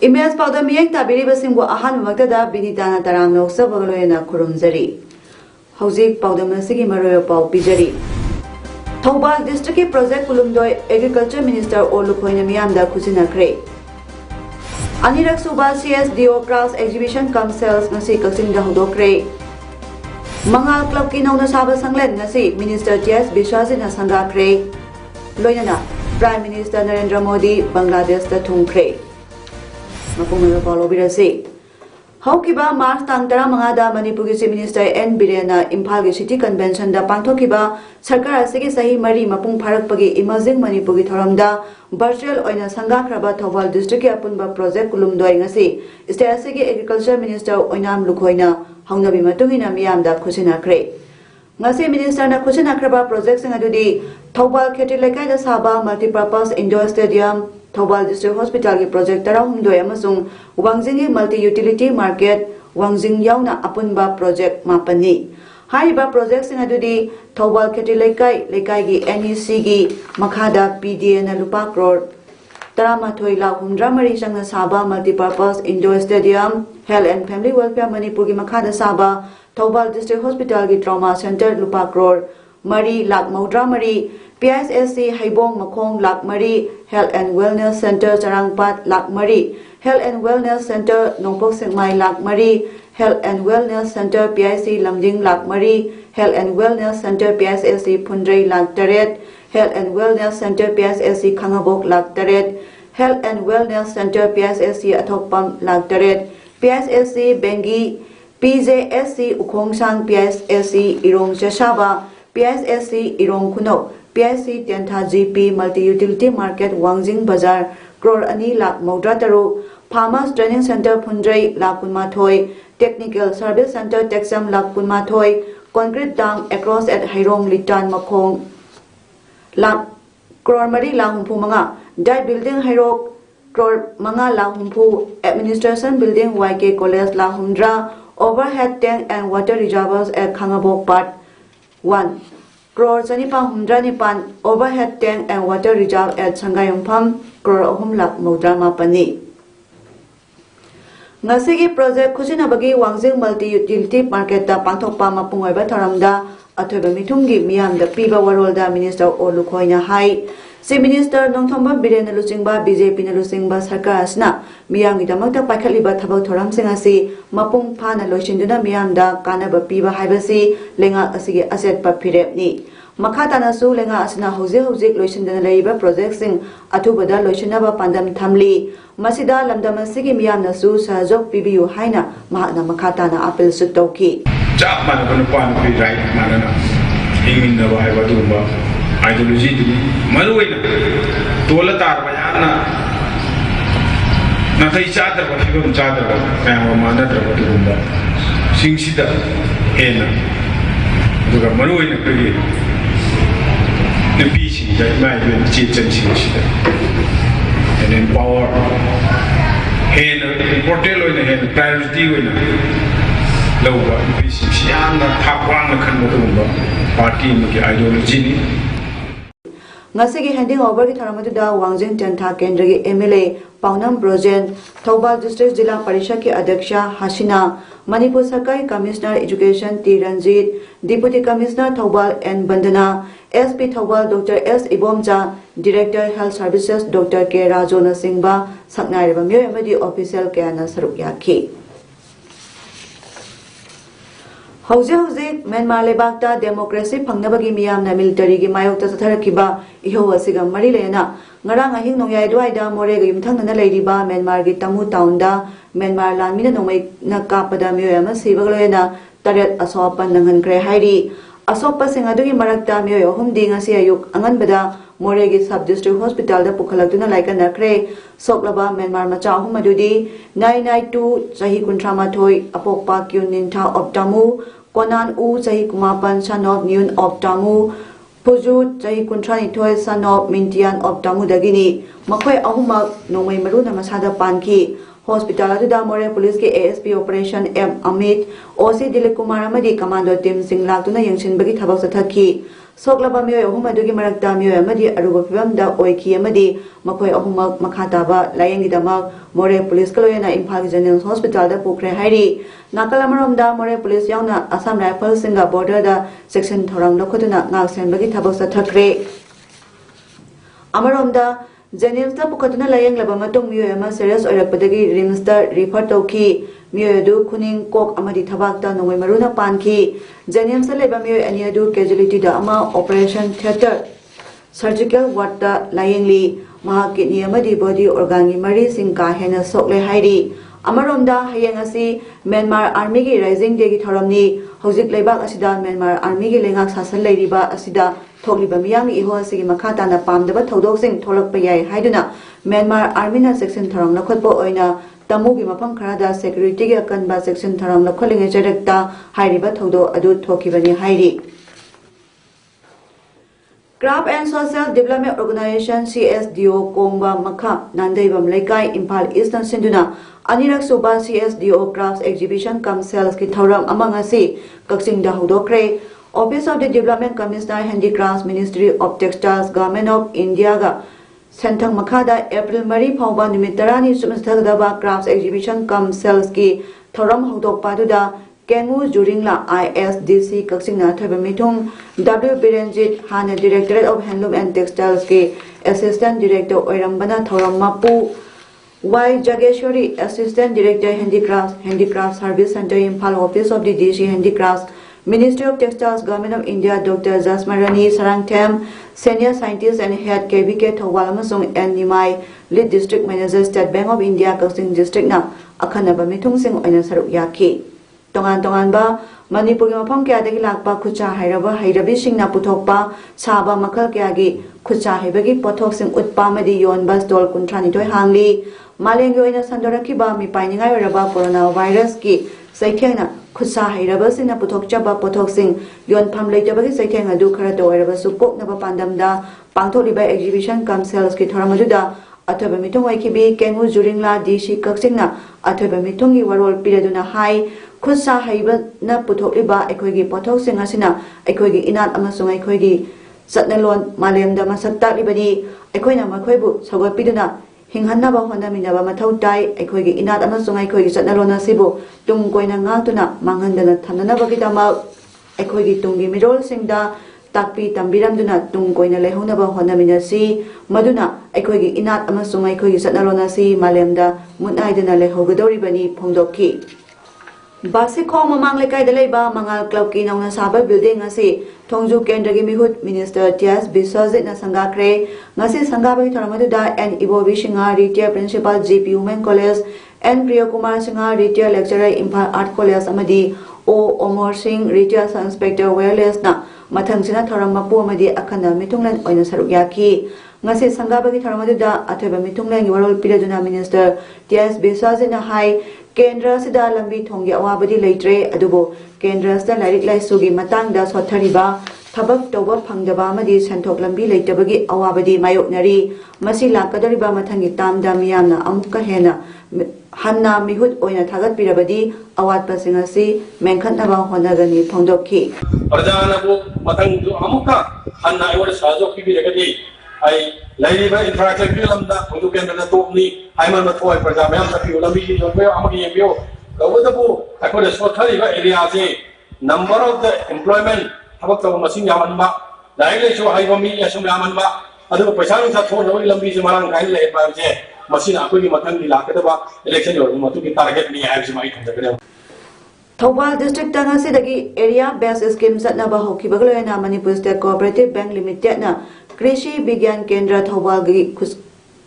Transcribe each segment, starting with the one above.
Imbes powder miyeng tabiri basingbo ahan magtada binitana tarang noksa bagaloyana kurumjari. Hauzik powder masigi maroyo paw pijari. Thobal district project kulumdoi agriculture minister Olukhoina miyamda khusinakre. Anirak suba CSDO Cross Exhibition cum sales ngasi kaksingda hodokre. Mangal club ki nauna saba sanglen ngasi minister TS Biswajina sangakre. Loinana Prime Minister Narendra Modi Bangladesh da thungkre. Mapungna follow birase. Haukiba March tang tara mangada Manipur Chief Minister N Birena Imphal City Convention da pangthokiba sarkar asigi sahi mari mapung pharakpagi emerging Manipur gi thoramda virtual oina sangakraba Thobal district ki apunba project kulumdoi ngasi state asigi agriculture minister oinam lukhoina hongnabi matungina miyamda khusinakre. Ngasi minister na khusinakraba project sing adudi Thobal kheti lekai da saba multipurpose indoor stadium Thobal District Hospital ki project tarahumdoi amasung Wangjing multi utility market Wangjing yauna apunba project mapani. Hariba project sing adudi Thobal kheti lekai gi NEC gi makhada PDA na lupa crore taramathoi lakh humdramari sangna saba multipurpose indoor stadium health and family welfare Manipur gi makhada saba Thobal District Hospital ki trauma center lupa crore mari lakh maudramari PSSC Haibong Makhong Lak Mari Health and Wellness Center Charangpat Lak Mari Health and Wellness Center Nongpok Sengmai Lak Mari Health and Wellness Center PIC Lamjing Lak Mari Health and Wellness Center PSSC Phundrei Lak Taret Health and Wellness Center PSSC Khangabok Lak Taret Health and Wellness Center PSSC Athokpam Lak Taret PSSC Bengi PJSC Ukhongsang PSSC Irong Chashaba PSSC Irong Kuno PIC Tiantha GP Multi Utility Market Wangjing Bazar Crore Ani Lak Maudra Taru Farmers Training Center Phundrei Lak Kunmathoi Technical Service Center Texam Lak Kunmathoi Concrete Dam across at Hairong Litan Makhong Lak Crore Mari Lak Humpu Manga Dai Building Hairok Crore Manga Lak Humpu Administration Building YK College Lak Humdra Overhead Tank and Water Reservoirs at Khangabok Part 1 Crore Chanipa Humdra Nipan Overhead Tank and Water Reserve at Sangayongpham Crore Ahum Lak Maudra Mapani. Ngasigi project Khusinabagi Wangjing Multi Utility Market da pangthokpa mapungoiba tharamda athoiba mithumgi miyamda piba warolda Minister Olukhoina hai. Si Minister Nongthomba Birena Luchingba BJP na Luchingba sarkar asna miyamgi damakta paikhatliba thabak thoramsing asi mapung phana loisinduna miyamda kanaba piba haibasi lenga asigi asetpa phirepni. Makhatana su lenga asna hojik loisindana leiba project sing athubada loisinaba pandam thamli masida lamdam asigi miyamna su sahajok pibiu haina mahakna makhatana appeal su tawki. Chap manapana pan pi right manana hingminna ba haiba dumba ideology maruina tola tar bayana nathai chadar ba hibam chadar ba kama manadra ba dumba singsida hena duga maruina kri napi si dai mai ben chechan singsida and empower hena important loina hena priority loina lauba napi si siang na thapwang na khan ba dumba party ki ideology ni Ngasigi handing over ki tharamatuda Wangjing Tiantha Kendra ki MLA Paunam Brojen Thobal District Jila Parishad ki Adhyaksha Hasina Manipur Sarkari Commissioner Education T Ranjit Deputy Commissioner Thobal N Bandana SP Thobal Dr S Ibomja Director Health Services Dr K Rajona Singba saknairiba myoy amadi official kayana saruk yakhi. Hauze Myanmar lebakta democracy phangnabagi miyamna military gi mayokta chatharakiba iho asiga mari lena ngarang ahing nongyai dwaida morega yumthangnana leiriba Myanmar gi Tamu town da Myanmar lanmina nongmai na kapada myoyama sibaglena taret asopan nanghankre hairi asopa singadugi marakta myoy ahumdi ngasi ayuk anganbada मोरेगी सब district hospital पुखलक्तुना लाइकनखरे सोकलबा Myanmar मचा अहुम अदुदि 992 चाही कुंथ्रामाथोई अपोकपा queue निंथा ऑप्टामू Connon उ चाही कुमापन son of न्यून ऑप्टामू पुजू चाही कुंथ्रानिथोय सन ऑफ मिंटियान ऑप्टामू दगिनी मखोय अहुमक नोंमै मरुना मसादा पानखी हॉस्पिटल अदुदा मोरे पुलिस के ASP operation M Amit OC Dilip Kumar अमदी कमांडो टीम सिंह लाक्तुना यंगसिनबगी थबक सथखी सोकलबा मियोय अहुम अदुगी मरक्ता मियोय अमदी अरुब फिबमदा ओइखी अमदी मखोय अहुमक मखाताबा लायंगीदमक मोरे पुलिस कलोयना इम्फाल जनरल हॉस्पिटल दा पुखरे हाइरी नाकल अमरमदा मोरे पुलिस यावना असम राइफल सिंगा बॉर्डर दा सेक्शन थोरंग लखोदुना ngaksenbagi थबक सथखरे अमरमदा जेनिम्स पुखतुना लायंगलबा मतुंग मियोय अमा सीरियस ओइरकपदगी रिम्स दा रिफर तौखी मियोय अदु खुनिंग कोक अमदी थबाकता नोंमै मरुना पानखी जेनिम्स लेबा मियोय अनि अदु कैजुअलिटी दा अमा ऑपरेशन थिएटर सर्जिकल वार्ड दा लायंगली महा किडनी अमदी बॉडी ऑर्गन की मरी सिंह का हेना सोकले हाइरी अमरोमदा हयेंग असि म्यांमार आर्मी की राइजिंग डे की थौरमनी हौजिक लेबाक असिदा म्यांमार आर्मी की लेंगाक सासन लेरिबा असिदा थोकलिबा मियाम इहो असि मखाताना पामदबा थौदोकसिंग थोलकपा याय हाइदुना म्यांमार आर्मीना सेक्शन थौरम लखोतपा ओइना तमुगी मफम खरादा सिक्योरिटी के अकनबा सेक्शन थौरम लखोलिंगे चरकता हाइरिबा थौदो अदु थोकिबनी हाइरी craft and social development organisation CSDO कोंगबा मखा नांदैबम लेकाई इम्फाल ईस्ट सिंधुना अनिरक सुबा CSDO craft exhibition cum sales की थौरम अमंगसी कक्सिंग दा होदोक्रे office of the development commissioner handicraft ministry of textiles government of India गा सेंथंग मखादा अप्रैल मरी फाउबा निमित 10 सुमस्थगदबा क्राफ्ट एग्जीबिशन कम सेल्स की थौरम होदोकपादुदा केंगू जुरिंगला ISDC कक्सिंगना थबे मिथुंग W बिरेंजित हाना directorate of handloom and textiles के असिस्टेंट डायरेक्टर ओइरंबना थौरम मापू Y Jageshwari assistant director handicraft service centre Imphal office of the DC handicraft ministry of textiles government of India doctor Jasmarani Sarangthem senior scientist and head KVK Thoubal अमसुंग N Nimai lead district manager State Bank of India Kakching district ना अखनबा मिथुंग ओइना सरुक याखी तोंगान तोंगानबा मणिपुर के मफम कयादगी लाकपा खुचा हैरबा हैरबिसिंगना पुथोकपा साबा मखल कयागी खुचा हैबगी पोथोकसिंग उत्पा मदि योनबा stall कुंथ्रानिथोय हांगली मालेंगी ओइना संदोरखिबा मिपाइनिंगाय ओरबा corona virus की सैथेंगना खुचा हैरबसिंगना पुथोकचबा पोथोकसिंग योनफम लेतबगी सैथेंग अदु खरतो ओरबसु पोकनबा पांदमदा पांथोलिबा exhibition cum sales की थोरमजुदा अथबा मिथुंग ओइखिबी केंगू जुरिंगला DC कक्सिंगना अथबा मिथुंगी वरोल पिरदुना high खुसा हैबना पुथोकलिबा अखोइगी पोथोकसिंग असिना अखोइगी इनात अमसुंग अखोइगी चटनलोन मालेमदा मसक ताकलिबनी अखोइना मखोइबु सगोपिदुना हिंहन्नबा होनमिनबा मथौ ताई अखोइगी इनात अमसुंग अखोइगी चटनलोन असिबु तुम Koyna ngang manghanda thananabagidama अखोइगी Tungi मिरोलसिंगदा ताकपी तंबिरमदुना तुंग कोइना लेहोनबा होनमिनसी मदुना अखोइगी इनात अमसुंग अखोइगी चटनलोन असि मालेमदा मुनाइदना लेहोगदौरिबनी फोंदोखी बासिखों ममांग लेकाइदा लेबा मंगाल क्लब की नौना साबा बिल्डिंग असी थोंजू केंद्र की मिहुत मिनिस्टर TS बिसोजित संगाख्रे ngasi संगाबगी थरमदुदा एन इबो विशिंगा retired principal GP women college N Priya Kumar Singh retired lecturer Imphal art college अमदी O Omar Singh retired sub inspector wireless ना मथंगसिना थरम मपु अमदी अखना मिथुंगलन ओइना सरुक याखी ngasi संगाबगी थरमदुदा अथबा मिथुंगलन वरोल पिरदुना मिनिस्टर TS बिसोजित हाई केंद्र सिदा लंबी थोंगी अवाबदी लेट्रे अदुबो केंद्र सिदा लाइरिक लाइसुगी मतांगदा सोथरिबा थबक तौबा फंगदबा अमदी सेंथोक लंबी लेटबगी अवाबदी मायोकनरी मसी लाकदरिबा मथंगी तामदा मियामना अमुक्का हेना हन्ना मिहुत ओइना थागत पिरबदी अवातपसिंग असि मेंखनबा होनगनी फोंदोखी प्रजानबो मथंग अमुक्का हन्ना एवड साजो पिबिरगदी आई लाइरिबा इंफ्रास्ट्रक्चर लमदा थोंजु केंद्र तोपनी हाइमन मथोय प्रजा मयाम सफियो लंबी जोंबे अमगी येबियो गवदबो अखोद सोथरिबा एरिया से नंबर ऑफ द एम्प्लॉयमेंट थबक तब मसिंग यामनबा लाइले सो हाइबा मी यसुम यामनबा अदु पैसा नुसा थोनबो लंबी से मरांग काइ ले बाजे मसिना अखोगी मथंग लाकदबा इलेक्शन योर मतुकी टारगेट नि हाइबसे माइ थंजगने थौबाल डिस्ट्रिक्ट तंगसिदगी एरिया बेस स्कीम सतनबा होखिबगलोयना Manipur state cooperative bank limited ना कृषि विज्ञान केंद्र थौबाल की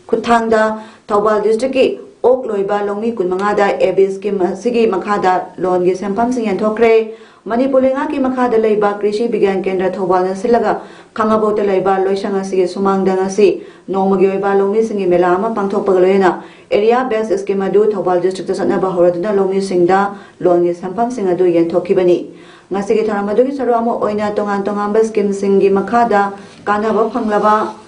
खुथांगदा थौबाल डिस्ट्रिक्ट की ok loiba longmi kunmangada abis ki sigi makhada loan gi sempam sing yanthokre Manipur lenga ki makhada leiba krishi bigyan kendra thobal na silaga khangabo te leiba loisanga sige sumangda ngasi nongmagi oiba longmi singi mela ama pangthokpagaloina area based scheme adu thobal district sana ba horaduna longmi singda loan gi sempam sing adu yanthokibani ngasi gi tharamadu gi saru amo oina tongan tongan ba scheme singi makhada kanaba phanglaba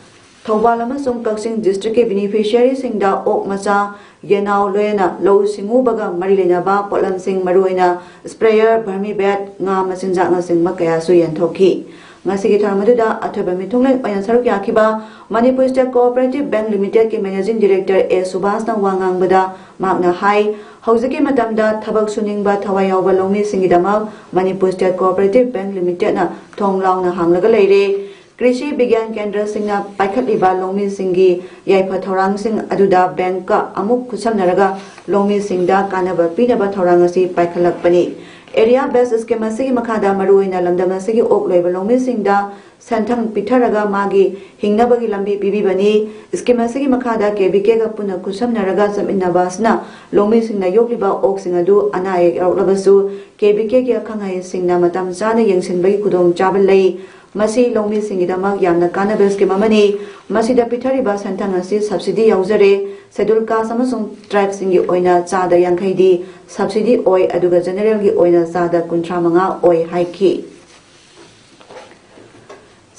Thobal amasung Kaksing district ke beneficiary singda ok macha yenau loena lo singu baga mari lena ba polam sing maruina sprayer barmi bat nga masinja nga sing makaya su yanthoki ngasi gi thamadu da athaba mitunglen oyan saruk yakiba Manipur State Cooperative Bank Limited ke managing director A Subhas na wangang bada magna hai hauziki matamda thabak suning ba thawai yawa longmi singidama Manipur State Cooperative Bank Limited na thonglaw na hanglaga leire Krishi Bigyan Kendra Singna Paikhatliba Longmi Singi Yaipa Thorang Sing Aduda Bank ka Amuk Kusamnaraga Longmi Singda Kanaba Pinaba Thorangasi Paikhalakpani Area Based Scheme Sigi Makhada Maruina Lamdama Sigi Ok Loiba Longmi Singda Santang Pitaraga Magi Hingnabagi Lambi Bibibani Scheme Sigi Makhada KBK ka Puna Kusamnaraga Saminabasna Longmi Singna Yokliba Ok Singadu Anaye Outlabasu KBK ki Akhangai Singna Matam Zana Yengsinbagi Kudong Chabalai Masi longmi singidamag yamna kanaba scheme amani masida pithariba santang asi subsidy yauzare schedule caste amasung tribe singi oina chada yankhaidi subsidy oi aduga general gi oina chada 35 oi haiki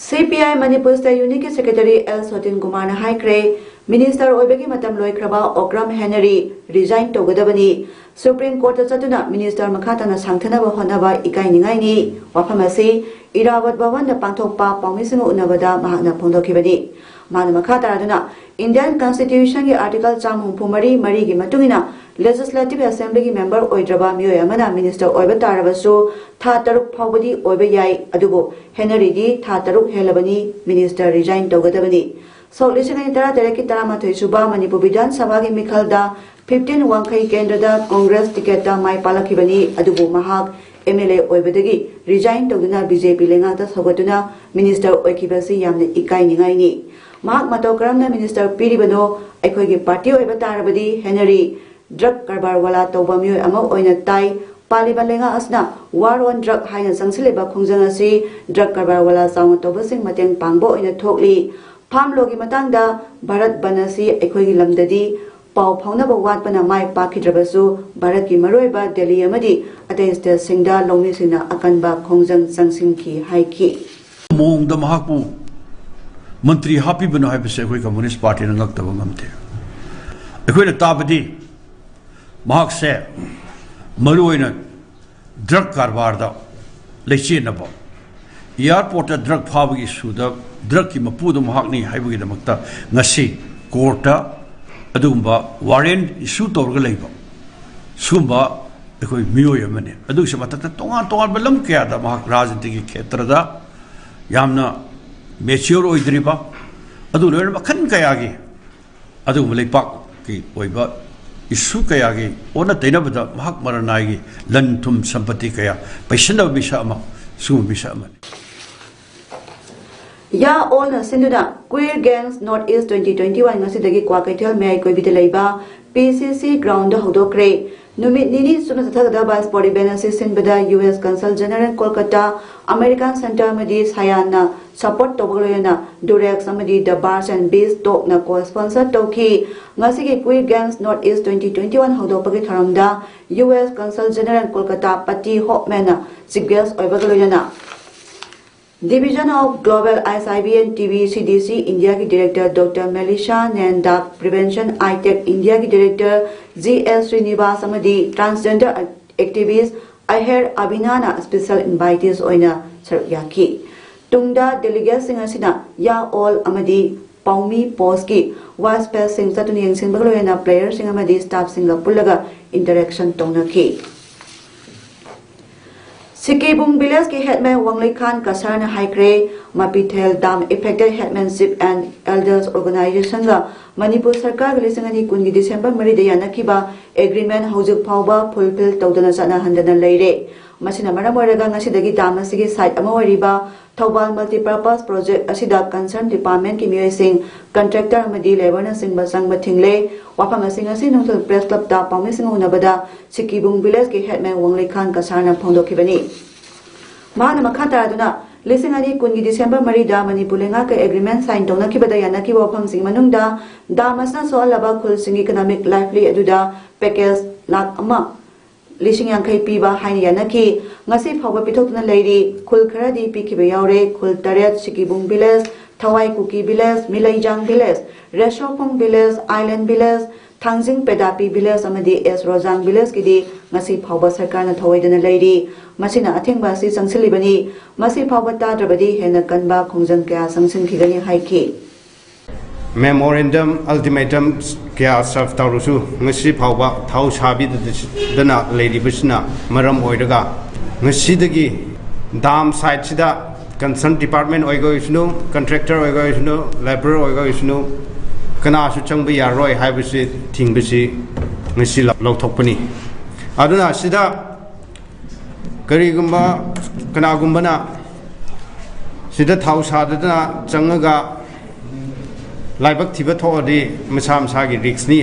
CPI Manipur State Unique Secretary L Sotin Kumar na haikre Minister oibegi matam loikraba Okram Henry resign togadabani Supreme Court chatuna Minister makhatana sangthanaba honaba ikainingai ni wafamasi Irawat Bhavan na pangthokpa pangmising unabada mahakna phongdokibani mana makhataduna Indian Constitution gi article 134 gi matungina Legislative Assembly gi member oidraba mioy amana minister oiba tarabasu tha taruk phawbadi oiba yai adugo Henry di tha taruk helabani minister resign togadabani so lising tara tereki taramathoi suba Manipur Vidhan Sabha gi mikhalda 15 wangkhai kendrada Congress ticket ta mai palakibani adugo mahak MLA oibadagi resign togduna BJP lenga sogatuna minister oikibasi yamne ikai ningai ni mahak mato karamna minister piribano aikhoigi party oiba tarabadi Henry drug karbar wala toba mioy ama oina tai paliba lenga asna war on drug haina sangsileba khongjang asi drug karbar wala saung toba sing mateng pangbo oina thokli pham logi matangda Bharat banasi aikhoigi lamdadi Pau Paunaba Watpana Mai Pakidrabasu, Baraki Maroiba, Delhi Amadi, against the Singda Lomisina Akanba Kongjang Sangsinki Haiki. Mong the Mahapu Mantri Happy Benohabise, Communist Party and Noctavamte. A quit Tabadi Mahak said Maruina drug carbarda, Lechinabo. Airport a drug Pavagi Suda, Druki Mapudu Mahakni, Highway the Makta, Nasi, Korta. Adumba warren issue torgalaiba sumba ekoi mioy amane adu samata tonga tonga balam kya da mahak rajniti kshetra da yamna mature oidriba adu loir makhan kaya gi adu leipak ki oiba issue kaya gi ona tainabada mahak maranai gi lanthum sampati kaya paisana bisa ama sum bisa amane Ya all na sinduna Queer Gangs Northeast 2021 ngasidagi Kwakaithal Mai Koibitelaiba PCC ground hodokre numit nini suna sathagda ba sport event assistant bada US Consul General Kolkata American Center madi sayana support toboloyana Durex amadi the Bars and Bees talk na co-sponsor toki ngasigi Queer Gangs Northeast 2021 hodopagi tharamda US Consul General Kolkata Patti Hopman Sigels oibagaloyana Division of Global ISIBN TV CDC India की Director Dr. Melisha Nandak Prevention ITEC India की Director GS Srinivas Amadi Transgender Activist Aher Abhinana Special Invitees Oina Saryaki Tungda Delegates Singasina Ya All Amadi Paumi Poski Was Passing Satuni Yang Sinbaloyana Players Singamadi Staff Singapulaga Interaction Tonaki Sikibung Village ki headman Wanglei Khan Kasarna Haikre Mapithel Dam Affected Headmanship and Elders Organization ga Manipur Sarkar Lisangani Kungi December Maridaya Nakiba Agreement Haujuk Pauba Fulfill Tawdana Sana Handana Leire ꯃꯁꯤꯅ ꯃꯔꯝ ꯑꯣꯏꯔꯒ ꯉꯁꯤꯗꯒꯤ ꯗꯥꯝ ꯑꯁꯤꯒꯤ side ꯑꯃ ꯑꯣꯏꯔꯤꯕ Thoubal multipurpose ꯄ꯭ꯔꯣꯖꯦꯛट ꯑꯁꯤꯗ concern ꯗꯤꯄꯥꯔꯠꯃꯦꯟꯠꯀꯤ ꯃꯤꯑꯣꯏꯁꯤꯡ ꯀꯟꯇ꯭ꯔꯦꯛꯇꯔ ꯑꯃꯗꯤ ꯂꯦꯕꯔꯅꯆꯤꯡꯕ ꯆꯪꯕ ꯊꯤꯡꯂꯦ ꯋꯥꯐꯝ ꯑꯁꯤ ꯉꯁꯤ ꯅꯨꯡꯊꯤꯜ ꯄ꯭ꯔꯦꯁ ꯀ꯭ꯂꯕꯇ ꯄꯥꯎꯃꯤꯁꯤꯡ ꯎꯅꯕꯗ ꯁꯤꯀꯤꯕꯨꯡ ꯚꯤꯂꯦꯖꯀꯤ ꯍꯦꯗꯃꯦꯟ ꯋꯥꯡꯂꯩꯈꯥꯟ ꯀꯁꯥꯔꯅ ꯐꯣꯡꯗꯣꯛꯈꯤꯕꯅꯤ ꯃꯍꯥꯛꯅ ꯃꯈꯥ ꯇꯥꯗꯨꯅ 2020 ꯗꯤꯁꯦꯝꯕꯔ 4दा मणिपुर लेंगाके एग्रीमेंट साइन तौनखिबदा यानखिबा वफमसिंग मनुंगदा दाम असना सोहलबा खुलसिंग इकोनॉमिक लाइफली अदुदा पैकेज लाख अमा लिसिंग यांखै पीबा हाइन यानखि ngasi फावबा पिथोकना लेरी खुल खरादी पिखिबा यावरे खुल तरेत Sikibung village Thawai Kuki village Milaijang village Reshophong village island village Thanjing पेदापी विलेज अमदी एस रोजांग विलेज किदी ngasi फावबा सरकारना थवैदना लेरी मसिना अथेंबा सि संगसिलिबनी मसि फावबा ताद्रबदी हेना कनबा खोंजंग कया संगसिनखिगनी हाइखि मेमोरेंडम अल्टीमेटम क्या सर्व तौरसु ngasi फावबा थाउ साबी दना लेरिबसना मरम ओइरगा ngasi दाम साइड सिदा concern department ओइगोइसनु contractor ओइगोइसनु labour ओइगोइसनु Kanasu चंग यारोय हाइबसि थिंगबसि ngasi लौथोकपनी अदुना सिदा करीगुम्बा कनागुम्बना सिदा थाउ सादना चंगगा लाइबक थिबा थोअदि मसा मसागी रिक्सनी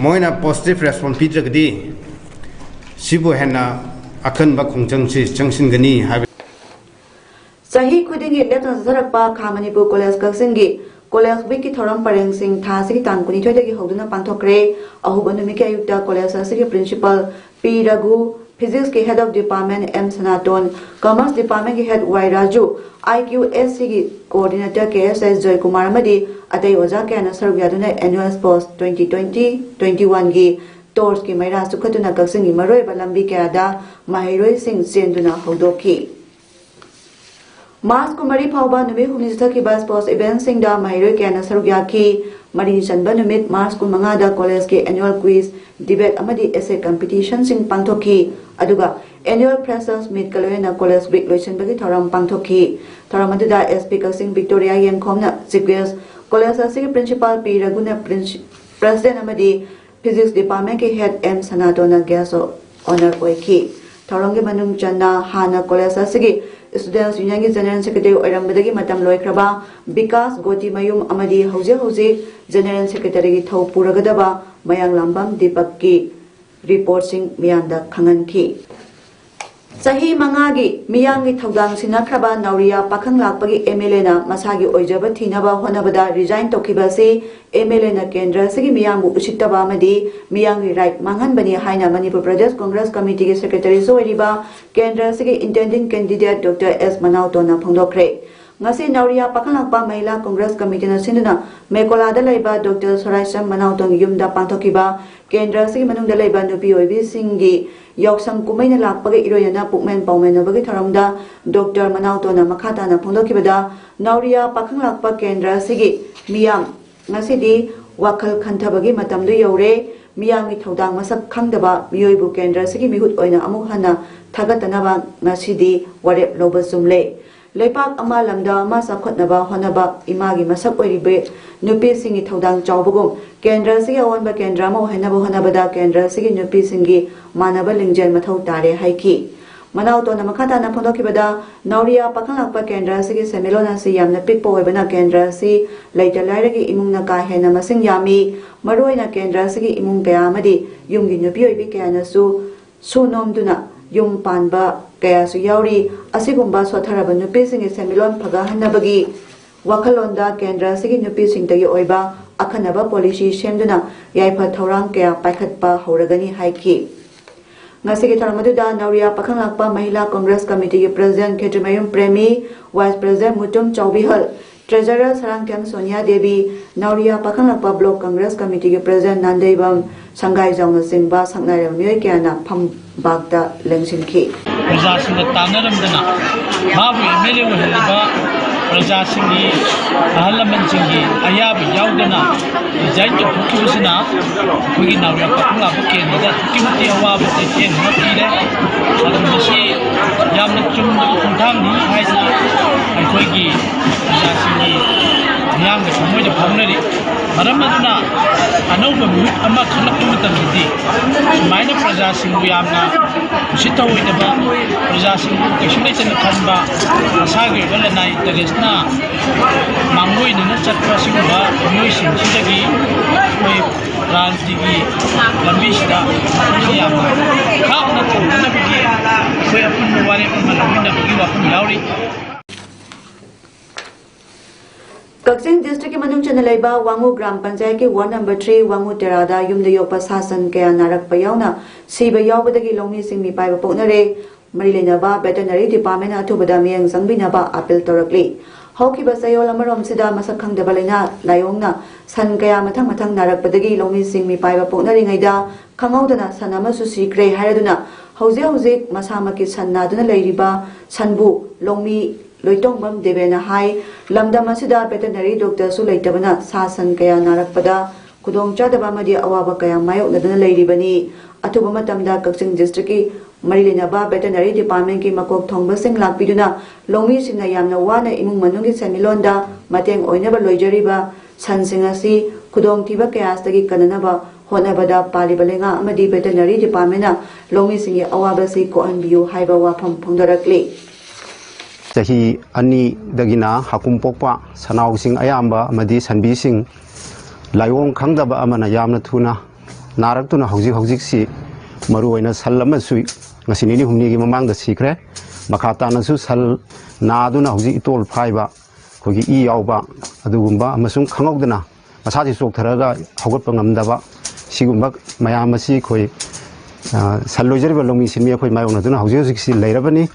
मोइना पॉजिटिव रेस्पॉन्स पिद्रगदि सिबु हेना अखनबा खोंजंगसि चंगसिनगनी हाइब सही खुदिंगी लेतना सरकपा खा मणिपुर कॉलेज कक्सिंगी कॉलेज वीक की थोरम परेंग सिंह था सिगी तांग कुनिथोइदगी हौदुना पांथोकरे अहुब नुमिके आयुक्ता कॉलेज असिगी प्रिंसिपल पी रघु फिजिक्स के head of department M Sanatan commerce department के हेड वाई राजू IQSC की कोऑर्डिनेटर के एस जय कुमार मदी अतई ओजा के सरुक यादुना एनुअल स्पोर्ट्स 2020-21 की टोर्स की मैरा सुखतुना कक्सिंगी मरोइबा लंबी कयादा माहिरोई सिंह चेंदुना हौदोखी मार्च को मरी फावबा नुमित हुमनी जथखिबा स्पोर्ट्स इवेंट सिंगदा माहिरोई कयाना सरुक याखी मरी चनबा नुमित मार्च को मंगादा कॉलेज के एनुअल क्विज डिबेट अमदी एसे कंपटीशन सिंग पांथोखी अदुगा एनुअल फ्रेशर्स मीट कलोयना कॉलेज वीक लोइसनबगी थोरम पांथोखी थोरम अदुदा एसपी कक्सिंग विक्टोरिया येंखोमना सिक्वेस कॉलेज असिगी प्रिंसिपल पी रघुना प्रेसिडेंट अमदी फिजिक्स डिपार्टमेंट के हेड एम सनातोना गेस्ट ऑनर ओइखी थोरमगे मनुंग चन्ना हाना कॉलेज असिगी स्टूडेंट्स यूनियन की जनरल सेक्रेटरी ओइरमबदगी मतम लोइख्रबा विकास गोटी मयुम अमदी हौजे जनरल सेक्रेटरी की थौ पुरगदबा मयांग लांबम दीपक की रिपोर्टिंग मियांदा खंगनखी सही मंगागी मियांगी थौदांग सिनाख्रबा नौरिया पाखंग लाकपगी एमएलए ना मसागी ओइजबा थीनबा होनबदा रिजाइन तोखिबासी एमएलए ना केंद्र सिगी मियांगु उसितबा मदी मियांगी राइट मांगनबनी हाइना मणिपुर प्रदेश कांग्रेस कमिटी के सेक्रेटरी सोइरिबा केंद्र सिगी इंटेंडिंग कैंडिडेट डॉक्टर एस मनाउतोना फोंदोखरे ngasi nauria pakalakpa महिला कांग्रेस कमिटी ना सिंदुना मेकोलादा लेबा डॉक्टर सराइसम मनाउतोंग युमदा पांथोखिबा केंद्र सिगी मनुंगदा लेबा नुपी ओइबी सिंगी यौसम कुमैना लाकपगे इरोयना पुकमेन पाउमेनबगी थरमदा डॉक्टर मनाउतोना मखाताना फोंदोखिबदा nauria pakalakpa केंद्र सिगी मियाम ngasi wakal khanthabagi matamdu yore मियांगी थौदांग मसक खंगदबा मियोइबु केंद्र सिगी मिहुत ओइना अमुक हना थागतनाबा ngasi वारेप लोबा सुमले लेपाक अमा लमदा अमा साखोतनबा होनबा इमागी मसक ओइरिबे नुपी सिंगी थौदांग चावबगुम केंद्र सिगी अवनबा केंद्र मा होनबा होनबदा केंद्र सिगी नुपी सिंगी मानबा लिंगजेन मथौ तारे हाइकी मनाउतोना मखाताना फोंदोखिबदा नौरिया पाखंलाकपा केंद्र सिगी सेमिलोना सि यामना पिकपो ओइबना केंद्र सि लैता लाइरगी इमुंगना का हेना मसिंग यामी मरोइना केंद्र सिगी इमुंग कया अमदी युमगी नुपी ओइबी कयानासु सुनोमदुना युम पानबा कयासु याउरी असिगुंबा सोथरबा नुपीसिंगी सेमिलोन फगाहन्नबगी वाखलोंदा केंद्र सिगी नुपीसिंगदगी ओइबा अखनबा पॉलिसी सेमदुना याइफा थौरांग कया पाइखतपा हौरगनी हाइकी ngasi tharmadda nauria pakhanglakpa mahila congress committee ki president khetrimayum premi vice president mutum chaubihal treasurer sarangkem sonia devi nauria pakhanglakpa block congress committee ki president nandeibam sangai jongna singba sangnare myoi kyana pham bagda lengsinki प्रजासिंग तानारमदना माबु MLA ओहलिबा प्रजासिंगी अहल लमनसिंगी अयाब याउदना design तौथोखिबसिना अखोगी नावया पखला केंद्रदा किमति अवाब तेन नपीरे अदुमसी यामना चुमना खुंथांगनी हाइना अखोगी प्रजासिंगी मियामना थमोइदा फाउनरी मरम अदुना अनौबा मिहुत अमा खलक्पा मतमदि सुमाइना प्रजासिंगु यामना उसितौइदबा प्रजासिंगु कैसुलैतना खनबा असागे वलनाय तगेसना मांगोइनना चटपा सिंगबा मियोइसिंगसिदगी कोई क्रांतिगी लंबीसिदा यामना खापना थोननबगी कोई अपन वारे अमा लमिनबगी वाफम याउरी कक्सिंग डिस्ट्रिक्ट के मनुंग चना लेबा वांगू ग्राम पंचायत के वार्ड नंबर 3 वांगू तेरादा युमदे योपा शासन कया नारक पयावना सीबा यावबदगी लौमी सिंगमी पाइबा पोकनरे मरी लेनबा वेटरनरी डिपार्टमेंट अथुबदा मियंग संगबिनबा अपील तोरकली हौकिबा सयोल अमरोम सिदा मसक खंगदबा लेना लायोंगना सन कया मथंग मथंग नारकबदगी लौमी सिंगमी पाइबा पोकनरिङैदा खंगौदना सन अमसु सीक्रे हायदुना हौजे हौजे मसामकी सन्नादुना लेरिबा सनबु लौमी लोइतोंबम देवेना हाई लमदम असिदा वेटरनरी डॉक्टर सु लेतबना सासन कया नारकपदा खुदोंग चादबा मदि अवाबा कया मायोकनदना लेरिबनी अथुबा मतमदा कक्सिंग डिस्ट्रिक्ट की मरिलेनबा वेटरनरी डिपार्टमेंट की मकोक थोंबसिंग लाकपिदुना लौमी सिंगना यामना वाना इमुंग मनुंगी सेमिलोंदा मतेंग ओइनबा लोइजरिबा सनसिंग असि खुदोंग थिबा कयासदगी कननबा होनबदा पालिबलेंगा अमदि वेटरनरी डिपार्टमेंट लौमी सिंगी अवाबसि कोहनबियु हाइबा वाफम फोंदरकली चाही अनि दगिना हाकुम पोकपा सनाउसिंग अयाम्बा अमदि सनबिसिंग लायोंग खंगदबा अमना यामना थुना नारक्तुना हौजिक हौजिकसि मरुओइना सल अमसु ngasiनि humni mamang da sikre makata na su sal na aduna hauji itol phaiba khogi I yauba adugumba amasung khangogdana masadi sok tharaga haugat pangamdaba sigumba mayam asi khoi salloijari balongi sinmi khoi mayong na duna hauji hauji si leirabani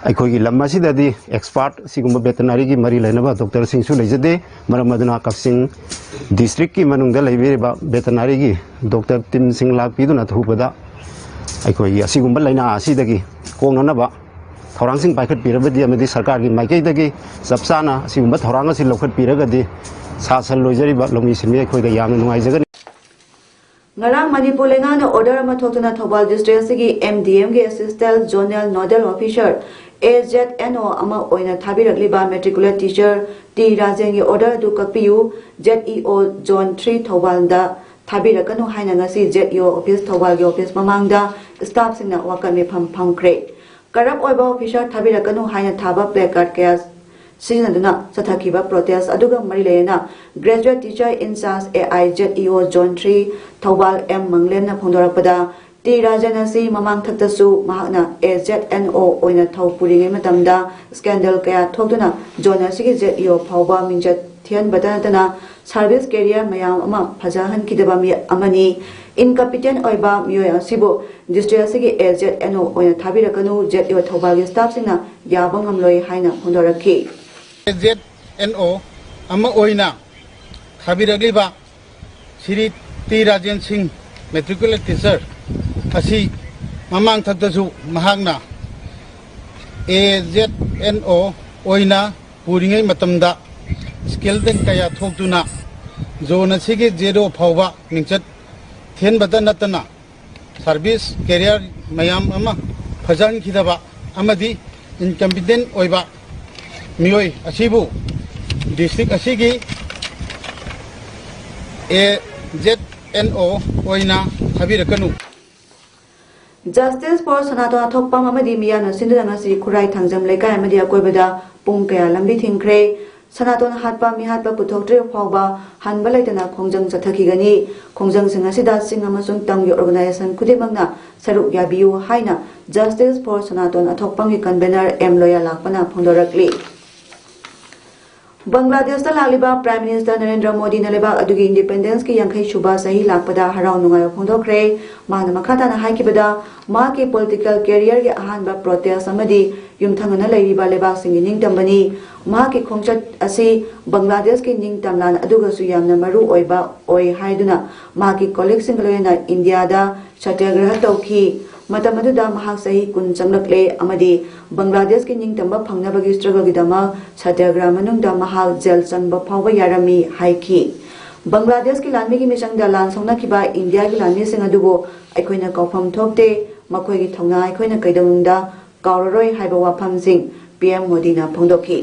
अखोगी लम्मा सिददी expert सिगुम veterinary की मरी लेनबा doctor सिंसु लेजदे मरम मदुना Kakching district की मनुंग दा लेबेबा veterinary की doctor team सिंग लापीदुना थुबदा अखोगी असिगुम लेना असिदगी कोंगनबा थौरांसिंग पाइखत पिरबदी अमदी सरकार की माइकेदगी सबसाना असिगुम थौरांग असि लौखत पिरगदी सासल लोइजरिबा LONGi सिनमे अखोइदा यामना नुंगाइजगन ngarang manipur lengana order ama thokna thobal district sigi MDM ge assistant zonal nodal officer AZNO ama oina thabirakli ba matriculate teacher T Rajen ge order du kapiyu ZEO zone 3 thobal da thabirakanu haina ngasi ZEO office thobal ge office mamangda staff singna wakame phangkre karap oiba officer thabirakanu haina thaba placard kaya Sinaduna Satakiba protest Aduga Marilena graduate teacher in SAS AIZEO Zone 3 Thobal M Manglena Pondorapada T Rajanasi Mamang Taktasu Mahana AZNO Oina Thaupuring Matamda scandal Kaya Togduna Zona Sigi ZEO Pauba Minjat Tian Badanatana service career Mayam Ama Pajahan Kidabami Amani incompetent Oiba Mioya Sibo district Sigi AZNO Oina Tabirakanu ZEO Thobal staff Sina Yabangam Loi Haina Pondoraki ZNO ama oina thabiragliba Shri T Rajen Singh matriculate teacher asi mamang thakdasu mahagna AZNO oina puringai matamda skill den kaya thokduna zona sigi zero phawba ningchat then badanatana service career mayam ama phajan khidaba amadi incompetent oiba मियोई असीबु district असीगी AZNO ओइना थबिरकनु Justice for Sanato Thokpam amadi miyana sindurangasi khurai thangjam lekai amadi akoibada pung kaya lambi thingkre Sanaton hatpa mi hatpa puthoktre phawba hanba laitana khongjang chathakigani khongjang singasida sing amasung tamgi organization khudimangna saruk yabiu haina Justice for Sanaton athokpam gi convener M Loya lakpana phondorakli Bangladesh ta laliba Prime Minister Narendra Modi na leba adugi independence ki yankhai shuba sahi lakpada harau nungai phondokre mana makhata na haikibada ma ke political career ge ahan ba protest amadi yumthangana leiriba leba singi ningtambani ma ke khongchat asi Bangladesh ki ningtamlan aduga su yamna maru oiba oi haiduna ma ki colleagues singloena India da satyagraha tauki ꯃꯇꯝ ꯑꯗꯨꯗ ꯃꯍꯥꯛ ꯆꯍꯤ 10 ꯆꯪꯂꯛꯂꯦ ꯑꯃꯗꯤ ꯕꯪꯒ꯭ꯂꯥꯗꯦꯁꯀꯤ ꯅꯤꯡꯇꯝꯕ ꯐꯪꯅꯕꯒꯤ ꯁ꯭ꯇ꯭ꯔꯒꯜꯒꯤꯗꯃꯛ ꯁꯇ꯭ꯌꯒ꯭ꯔꯍ ꯃꯅꯨꯡꯗ ꯃꯍꯥꯛ jail ꯆꯪꯕ ꯐꯥꯎꯕ ꯌꯥꯔꯝꯃꯤ ꯍꯥꯏꯈꯤ ꯕꯪꯒ꯭ꯂꯥꯗꯦꯁꯀꯤ ꯂꯥꯟꯃꯤꯒꯤ ꯃꯤꯆꯪꯗ ꯂꯥꯟ ꯁꯣꯛꯅꯈꯤꯕ ꯏꯟꯗꯤꯌꯥꯒꯤ ꯂꯥꯟꯃꯤꯁꯤꯡ ꯑꯗꯨꯕꯨ ꯑꯩꯈꯣꯏꯅ ꯀꯥꯎꯐꯝ ꯊꯣꯛꯇꯦ ꯃꯈꯣꯏꯒꯤ ꯊꯧꯅꯥ ꯑꯩꯈꯣꯏꯅ ꯀꯩꯗꯧꯅꯨꯡꯗ ꯀꯥꯎꯔꯔꯣꯏ ꯍꯥꯏꯕ ꯋꯥꯐꯝꯁꯤꯡ PM ꯃꯣꯗꯤꯅ ꯐꯣꯡꯗꯣꯛꯈꯤ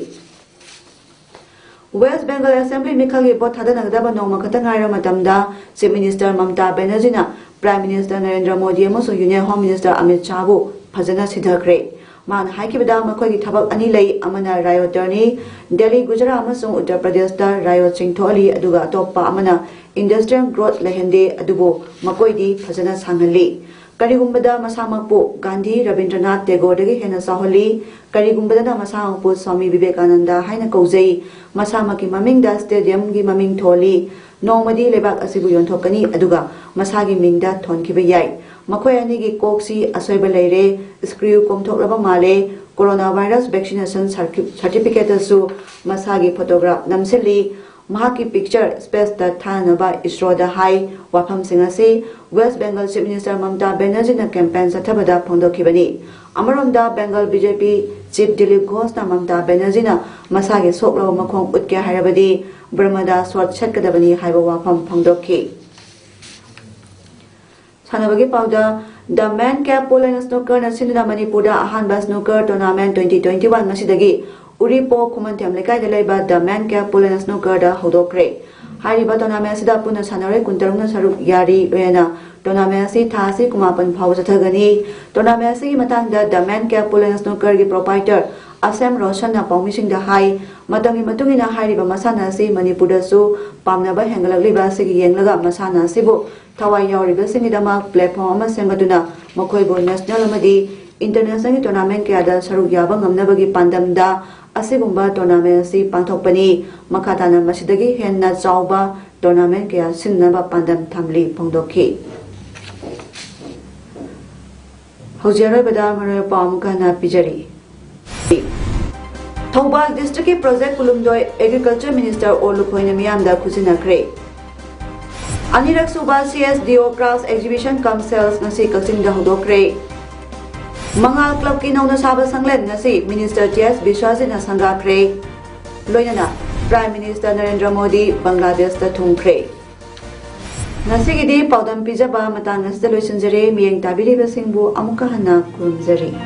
West Bengal Assembly Mikhalgi Vote Hadanagdaba Noma Katangara Matamda, Chief Minister Mamta Banerjee, Prime Minister Narendra Modi, and Union Home Minister Amit Shah Fazana Sidhakre. Man Haikibada Makogi Tabak Anilay, Amana Rayo Turni, Delhi, Gujarat, Amasung Uttar Pradesh, Rayo Chingtholi, Aduga Topa Amana, Industrial Growth Lehende, Adubo, Makoidi, Fazana Sangali. Karigumbada Masamakpo, Gandhi, Rabindranath Tagore, Hena Saholi, Karigumbada Masamakpo, Swami Vivekananda, Haina Kozei, Masamaki Maminda Stadium, Gimaming Toli, Nomadi Lebak Asibu Yontokani, Aduga, Masagi Minda, Tonkibayai, Makoyanigi Koksi, Asoibalere, Screw Komtok Male, Coronavirus Vaccination Certificate Su, Masagi Photograph, Namsili, Mahaki Picture Space that Tanaba Isro the High, Wapam Singasi, West Bengal Chief Minister Mamta Banerjee campaign Satabada Pondokibani. Amaronda Bengal BJP Chief Dilip Ghosh Mamta Banerjee Masagi Soklo Makong Utke Harabadi, Brahmada Swat Chetkadabani Haiba Wapam Pondoki. Sanabagi Powder, the Man Cap Polo and Snooker Nasinda Manipura Ahanba Snooker Tournament 2021 Masidagi. Uripo Kumantam Lekai de Leba, the Man Cap Polan Snooker, the Hodokre. Hariba Tonamesida Puna Sanare Kuntaruna Saruk Yari Rena, Tonamesi Tasi Kumapan Pausatagani, Tonamesi Matanda, the Man Cap Polan Snooker proprietor, Assam Roshana Pomishing the High, Matangi Matungina Hariba Masana Si, Manipudasu, Pamnaba Hangaliba Sigi Yanglaga Masana Sibu, Tawaya Riba Singidama, Platform Sangatuna, Mokoibo National Amadi, International Tournament Kada Saruk Yabang Nabagi Pandamda. Asigumba tournament si Pantopani, Makatana Masidagi, Henna Zauba, tournament Kia Sinaba Pandam Tamli Pondoki. Hojera Badamara Pamukana Pijari. Thoba District Project Kulumdoi Agriculture Minister Olukoinamiam da Kusina Kre. Anirak Suba CSDO Crafts Exhibition Cum Sales Nasi Kaksing da Hodokre. Mangal Club ki nauna saba sanglen ngasi Minister T.S. Biswasina Sangakre Loinana Prime Minister Narendra Modi Bangladesh da Thungkre Ngasi gidi paudam pijaba matang ngasda loisanjare miyeng tabiri basingbu amuka hana kurumjari